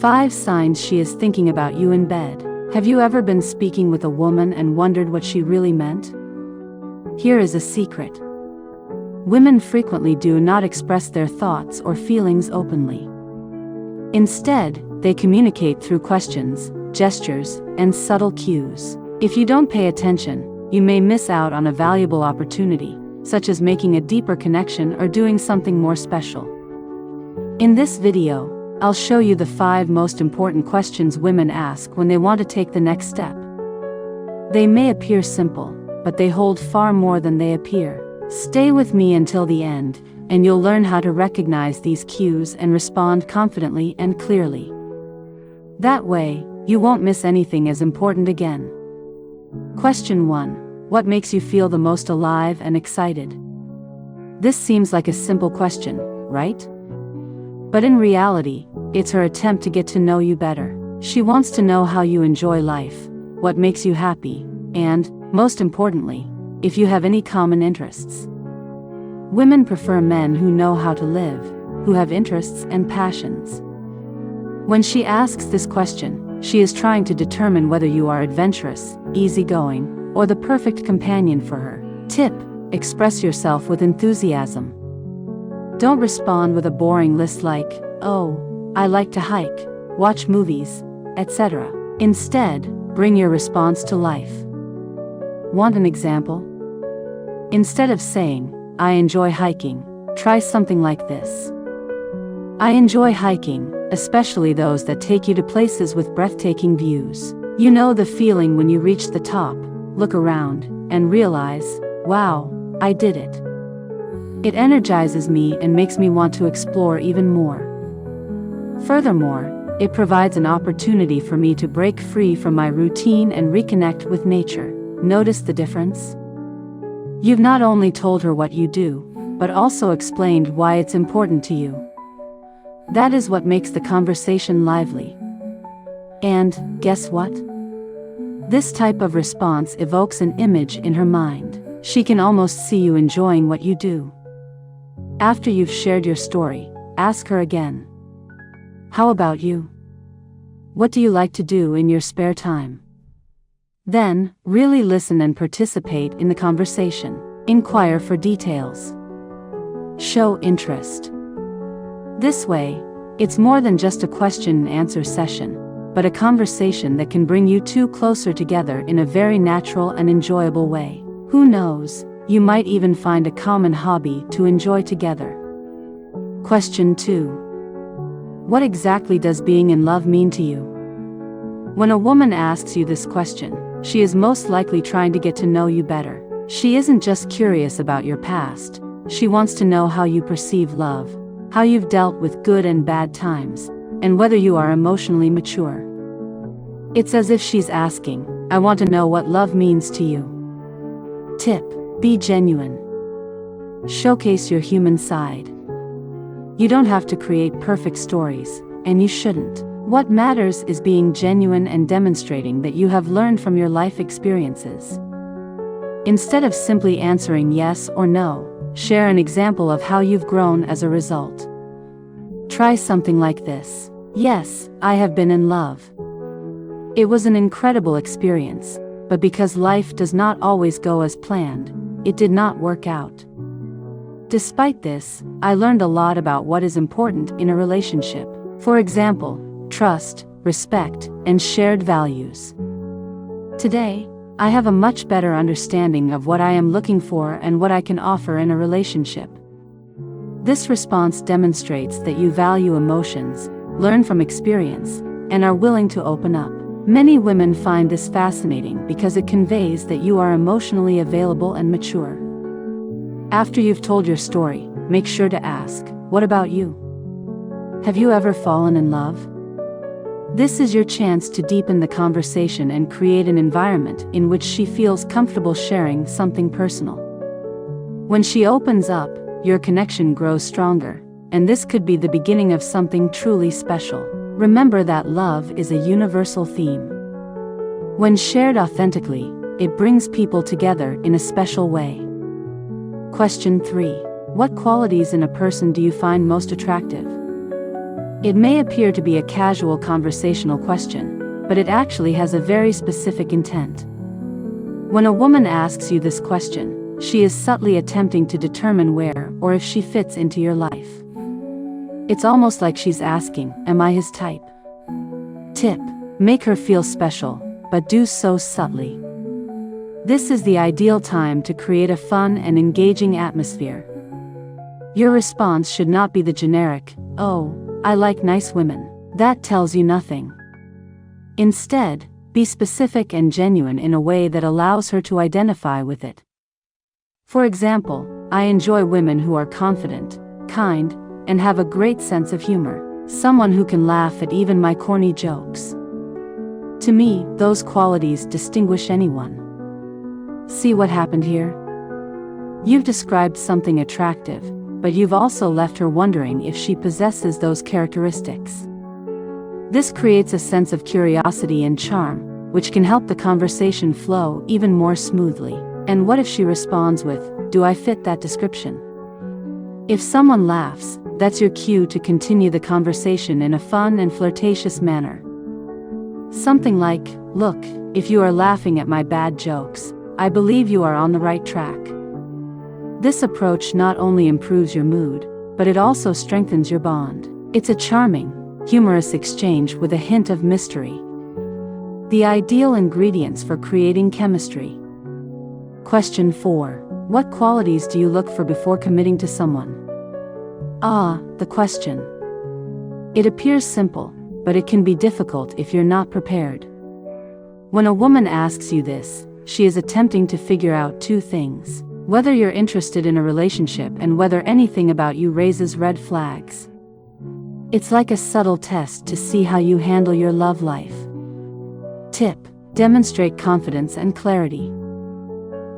5 signs she is thinking about you in bed. Have you ever been speaking with a woman and wondered what she really meant? Here is a secret. Women frequently do not express their thoughts or feelings openly. Instead, they communicate through questions, gestures, and subtle cues. If you don't pay attention, you may miss out on a valuable opportunity, such as making a deeper connection or doing something more special. In this video, I'll show you the 5 most important questions women ask when they want to take the next step. They may appear simple, but they hold far more than they appear. Stay with me until the end, and you'll learn how to recognize these cues and respond confidently and clearly. That way, you won't miss anything as important again. Question 1. What makes you feel the most alive and excited? This seems like a simple question, right? But in reality, it's her attempt to get to know you better. She wants to know how you enjoy life, what makes you happy, and, most importantly, if you have any common interests. Women prefer men who know how to live, who have interests and passions. When she asks this question, she is trying to determine whether you are adventurous, easygoing, or the perfect companion for her. Tip: express yourself with enthusiasm. Don't respond with a boring list like, "Oh, I like to hike, watch movies, etc." Instead, bring your response to life. Want an example? Instead of saying, "I enjoy hiking," try something like this. "I enjoy hiking, especially those that take you to places with breathtaking views. You know the feeling when you reach the top, look around, and realize, wow, I did it. It energizes me and makes me want to explore even more. Furthermore, it provides an opportunity for me to break free from my routine and reconnect with nature." Notice the difference? You've not only told her what you do, but also explained why it's important to you. That is what makes the conversation lively. And, guess what? This type of response evokes an image in her mind. She can almost see you enjoying what you do. After you've shared your story, ask her again. How about you? What do you like to do in your spare time? Then, really listen and participate in the conversation. Inquire for details. Show interest. This way, it's more than just a question and answer session, but a conversation that can bring you two closer together in a very natural and enjoyable way. Who knows, you might even find a common hobby to enjoy together. Question 2. What exactly does being in love mean to you? When a woman asks you this question, she is most likely trying to get to know you better. She isn't just curious about your past, she wants to know how you perceive love, how you've dealt with good and bad times, and whether you are emotionally mature. It's as if she's asking, "I want to know what love means to you." Tip: be genuine. Showcase your human side. You don't have to create perfect stories, and you shouldn't. What matters is being genuine and demonstrating that you have learned from your life experiences. Instead of simply answering yes or no, share an example of how you've grown as a result. Try something like this. "Yes, I have been in love. It was an incredible experience, but because life does not always go as planned, it did not work out. Despite this, I learned a lot about what is important in a relationship. For example, trust, respect, and shared values. Today, I have a much better understanding of what I am looking for and what I can offer in a relationship." This response demonstrates that you value emotions, learn from experience, and are willing to open up. Many women find this fascinating because it conveys that you are emotionally available and mature. After you've told your story, make sure to ask, "What about you? Have you ever fallen in love?" This is your chance to deepen the conversation and create an environment in which she feels comfortable sharing something personal. When she opens up, your connection grows stronger, and this could be the beginning of something truly special. Remember that love is a universal theme. When shared authentically, it brings people together in a special way. Question 3. What qualities in a person do you find most attractive? It may appear to be a casual conversational question, but it actually has a very specific intent. When a woman asks you this question, she is subtly attempting to determine where or if she fits into your life. It's almost like she's asking, am I his type? Tip: make her feel special, but do so subtly. This is the ideal time to create a fun and engaging atmosphere. Your response should not be the generic, "Oh, I like nice women." That tells you nothing. Instead, be specific and genuine in a way that allows her to identify with it. For example, I enjoy women who are confident, kind, and have a great sense of humor. Someone who can laugh at even my corny jokes. To me, those qualities distinguish anyone. See what happened here? You've described something attractive, but you've also left her wondering if she possesses those characteristics. This creates a sense of curiosity and charm, which can help the conversation flow even more smoothly. And what if she responds with, "Do I fit that description?" If someone laughs, that's your cue to continue the conversation in a fun and flirtatious manner. Something like, "Look, if you are laughing at my bad jokes, I believe you are on the right track." This approach not only improves your mood, but it also strengthens your bond. It's a charming, humorous exchange with a hint of mystery. The ideal ingredients for creating chemistry. Question 4. What qualities do you look for before committing to someone? The question. It appears simple, but it can be difficult if you're not prepared. When a woman asks you this, she is attempting to figure out two things: whether you're interested in a relationship and whether anything about you raises red flags. It's like a subtle test to see how you handle your love life. Tip: demonstrate confidence and clarity.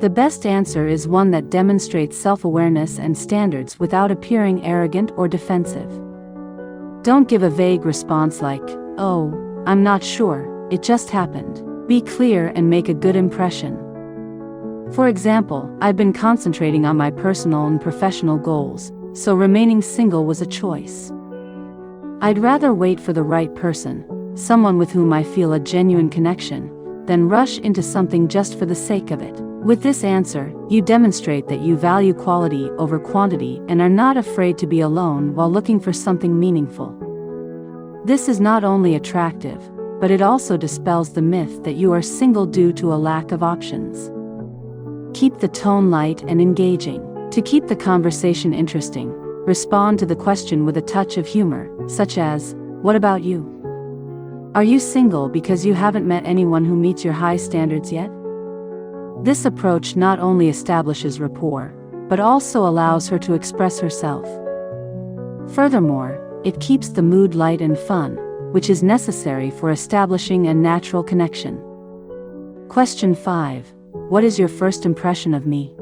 The best answer is one that demonstrates self-awareness and standards without appearing arrogant or defensive. Don't give a vague response like, "Oh, I'm not sure, it just happened." Be clear and make a good impression. For example, "I've been concentrating on my personal and professional goals, so remaining single was a choice. I'd rather wait for the right person, someone with whom I feel a genuine connection, than rush into something just for the sake of it." With this answer, you demonstrate that you value quality over quantity and are not afraid to be alone while looking for something meaningful. This is not only attractive, but it also dispels the myth that you are single due to a lack of options. Keep the tone light and engaging. To keep the conversation interesting, respond to the question with a touch of humor, such as, "What about you? Are you single because you haven't met anyone who meets your high standards yet?" This approach not only establishes rapport, but also allows her to express herself. Furthermore, it keeps the mood light and fun, which is necessary for establishing a natural connection. Question 5. What is your first impression of me?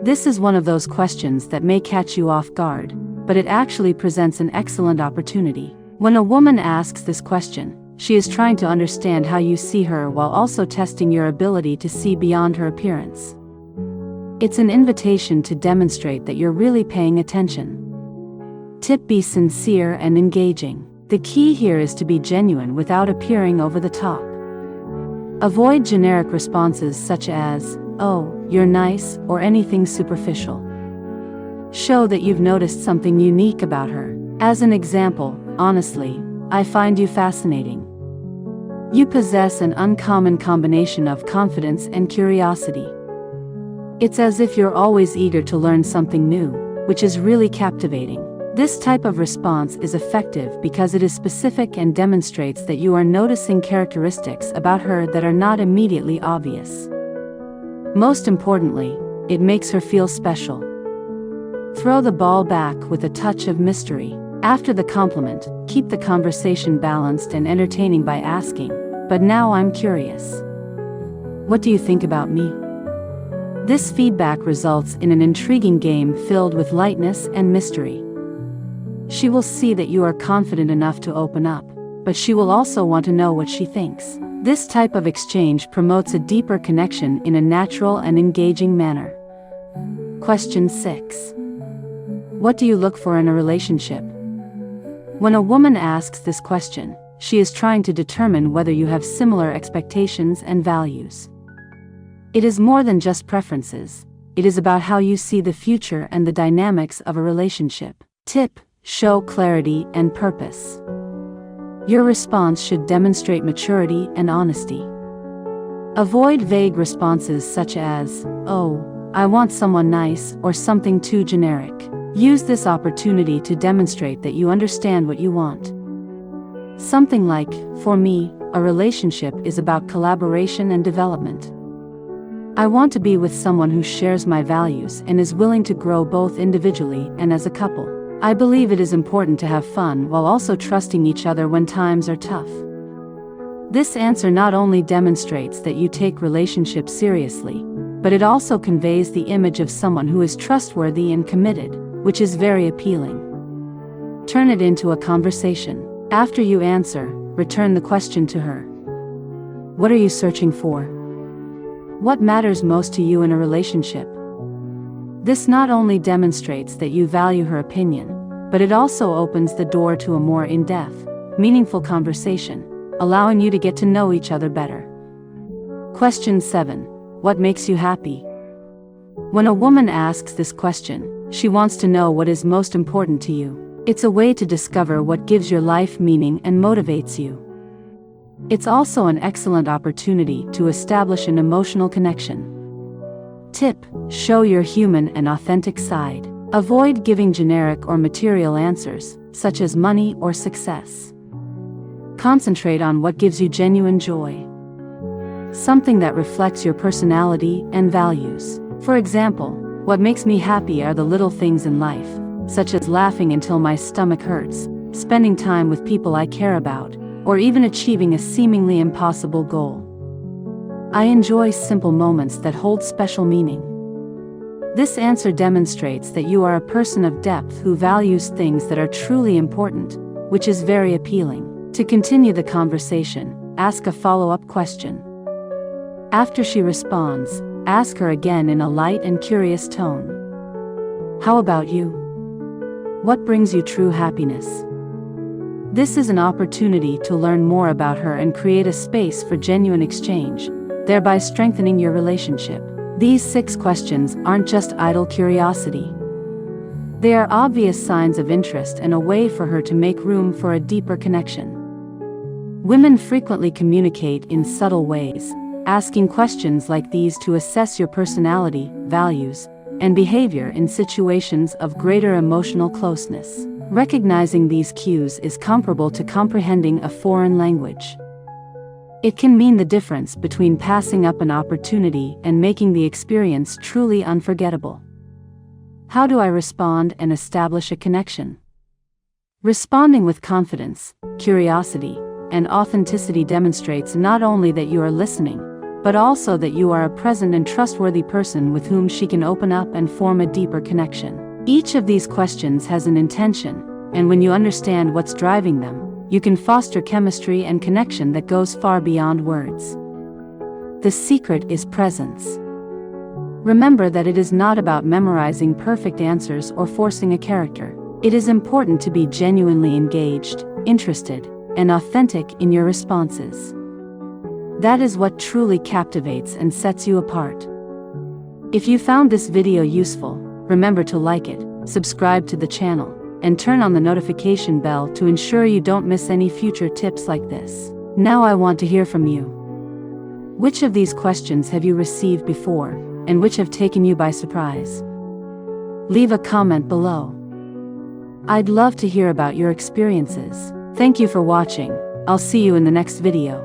This is one of those questions that may catch you off guard, but it actually presents an excellent opportunity. When a woman asks this question, she is trying to understand how you see her while also testing your ability to see beyond her appearance. It's an invitation to demonstrate that you're really paying attention. Tip: be sincere and engaging. The key here is to be genuine without appearing over the top. Avoid generic responses such as, "Oh, you're nice," or anything superficial. Show that you've noticed something unique about her. As an example, "Honestly, I find you fascinating. You possess an uncommon combination of confidence and curiosity." It's as if you're always eager to learn something new, which is really captivating. This type of response is effective because it is specific and demonstrates that you are noticing characteristics about her that are not immediately obvious. Most importantly, it makes her feel special. Throw the ball back with a touch of mystery. After the compliment, keep the conversation balanced and entertaining by asking, "But now I'm curious. What do you think about me?" This feedback results in an intriguing game filled with lightness and mystery. She will see that you are confident enough to open up, but she will also want to know what she thinks. This type of exchange promotes a deeper connection in a natural and engaging manner. Question 6. What do you look for in a relationship? When a woman asks this question, she is trying to determine whether you have similar expectations and values. It is more than just preferences. It is about how you see the future and the dynamics of a relationship. Tip: show clarity and purpose. Your response should demonstrate maturity and honesty. Avoid vague responses such as, "Oh, I want someone nice," or something too generic. Use this opportunity to demonstrate that you understand what you want. Something like, "For me, a relationship is about collaboration and development. I want to be with someone who shares my values and is willing to grow both individually and as a couple. I believe it is important to have fun while also trusting each other when times are tough." This answer not only demonstrates that you take relationships seriously, but it also conveys the image of someone who is trustworthy and committed, which is very appealing. Turn it into a conversation. After you answer, return the question to her. What are you searching for? What matters most to you in a relationship? This not only demonstrates that you value her opinion, but it also opens the door to a more in-depth, meaningful conversation, allowing you to get to know each other better. Question 7. What makes you happy? When a woman asks this question, she wants to know what is most important to you. It's a way to discover what gives your life meaning and motivates you. It's also an excellent opportunity to establish an emotional connection. Tip: show your human and authentic side. Avoid giving generic or material answers, such as money or success. Concentrate on what gives you genuine joy. Something that reflects your personality and values. For example, what makes me happy are the little things in life, such as laughing until my stomach hurts, spending time with people I care about, or even achieving a seemingly impossible goal. I enjoy simple moments that hold special meaning. This answer demonstrates that you are a person of depth who values things that are truly important, which is very appealing. To continue the conversation, ask a follow-up question. After she responds, ask her again in a light and curious tone. How about you? What brings you true happiness? This is an opportunity to learn more about her and create a space for genuine exchange, thereby strengthening your relationship. These 6 questions aren't just idle curiosity. They are obvious signs of interest and a way for her to make room for a deeper connection. Women frequently communicate in subtle ways, asking questions like these to assess your personality, values, and behavior in situations of greater emotional closeness. Recognizing these cues is comparable to comprehending a foreign language. It can mean the difference between passing up an opportunity and making the experience truly unforgettable. How do I respond and establish a connection? Responding with confidence, curiosity, and authenticity demonstrates not only that you are listening, but also that you are a present and trustworthy person with whom she can open up and form a deeper connection. Each of these questions has an intention, and when you understand what's driving them, you can foster chemistry and connection that goes far beyond words. The secret is presence. Remember that it is not about memorizing perfect answers or forcing a character. It is important to be genuinely engaged, interested, and authentic in your responses. That is what truly captivates and sets you apart. If you found this video useful, remember to like it, subscribe to the channel, and turn on the notification bell to ensure you don't miss any future tips like this. Now I want to hear from you. Which of these questions have you received before, and which have taken you by surprise? Leave a comment below. I'd love to hear about your experiences. Thank you for watching. I'll see you in the next video.